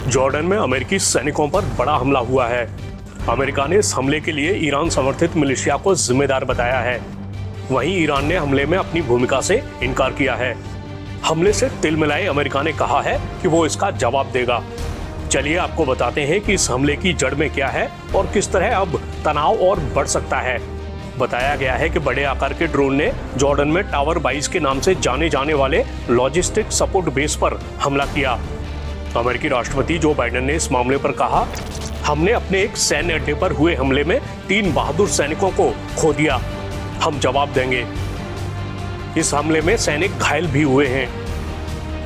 Jordan में अमेरिकी सैनिकों पर बड़ा हमला हुआ है। अमेरिका ने इस हमले के लिए ईरान समर्थित मिलिशिया को जिम्मेदार बताया है। वहीं ईरान ने हमले में अपनी भूमिका से इनकार किया है। हमले से तिलमिलाए अमेरिका ने कहा है कि वो इसका जवाब देगा। चलिए आपको बताते हैं कि इस हमले की जड़ में क्या है और किस तरह अब तनाव और बढ़ सकता है। बताया गया है कि बड़े आकार के ड्रोन ने जॉर्डन में टावर 22 के नाम से जाने जाने वाले लॉजिस्टिक सपोर्ट बेस पर हमला किया। अमेरिकी राष्ट्रपति जो बाइडेन ने इस मामले पर कहा, हमने अपने एक सैन्य अड्डे पर हुए हमले में 3 बहादुर सैनिकों को खो दिया। हम जवाब देंगे। इस हमले में सैनिक घायल भी हुए हैं।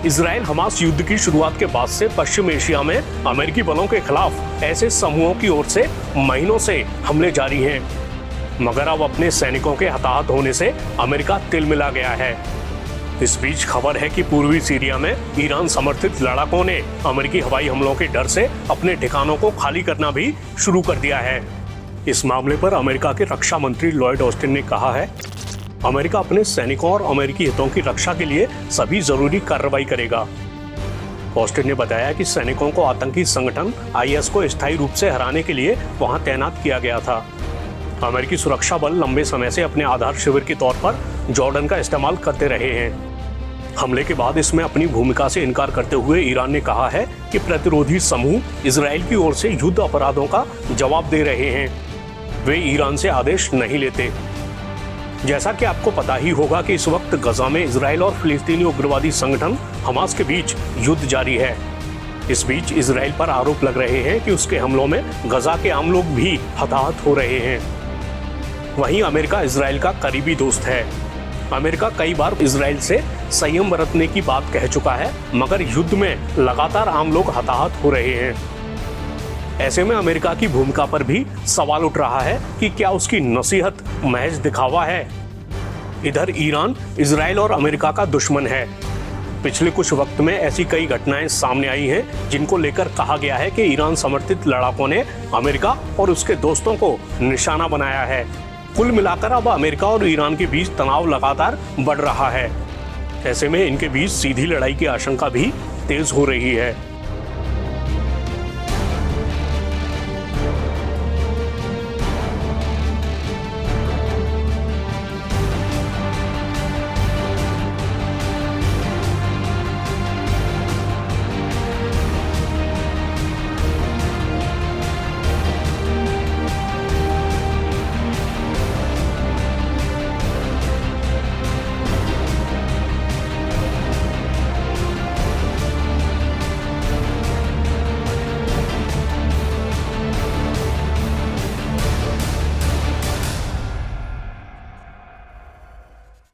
इजराइल हमास युद्ध की शुरुआत के बाद से पश्चिम एशिया में अमेरिकी बलों के खिलाफ ऐसे समूहों की ओर से महीनों से हमले जारी हैं। मगर अब अपने सैनिकों के हताहत होने से अमेरिका तिलमिला गया है। इस बीच खबर है कि पूर्वी सीरिया में ईरान समर्थित लड़ाकों ने अमेरिकी हवाई हमलों के डर से अपने ठिकानों को खाली करना भी शुरू कर दिया है। इस मामले पर अमेरिका के रक्षा मंत्री लॉयड ऑस्टिन ने कहा है, अमेरिका अपने सैनिकों और अमेरिकी हितों की रक्षा के लिए सभी जरूरी कार्रवाई करेगा। ऑस्टिन ने बताया कि सैनिकों को आतंकी संगठन IS को स्थायी रूप से हराने के लिए वहां तैनात किया गया था। अमेरिकी सुरक्षा बल लंबे समय से अपने आधार शिविर के तौर पर जॉर्डन का इस्तेमाल करते रहे हैं। हमले के बाद इसमें अपनी भूमिका से इनकार करते हुए ईरान ने कहा है कि प्रतिरोधी समूह इजराइल की ओर से युद्ध अपराधों का जवाब दे रहे हैं। वे ईरान से आदेश नहीं लेते। जैसा कि आपको पता ही होगा कि इस वक्त गजा में इजराइल और फिलिस्तीनी उग्रवादी संगठन हमास के बीच युद्ध जारी है। इस बीच इजराइल पर आरोप लग रहे हैं कि उसके हमलों में गजा के आम लोग भी हताहत हो रहे हैं। वहीं अमेरिका इजराइल का करीबी दोस्त है। अमेरिका कई बार इजराइल से संयम बरतने की बात कह चुका है, मगर युद्ध में लगातार आम लोग हताहत हो रहे हैं। ऐसे में अमेरिका की भूमिका पर भी सवाल उठ रहा है कि क्या उसकी नसीहत महज दिखावा है। इधर ईरान इजराइल और अमेरिका का दुश्मन है। पिछले कुछ वक्त में ऐसी कई घटनाएं सामने आई हैं जिनको लेकर कहा गया है कि ईरान समर्थित लड़ाकों ने अमेरिका और उसके दोस्तों को निशाना बनाया है। कुल मिलाकर अब अमेरिका और ईरान के बीच तनाव लगातार बढ़ रहा है। ऐसे में इनके बीच सीधी लड़ाई की आशंका भी तेज हो रही है।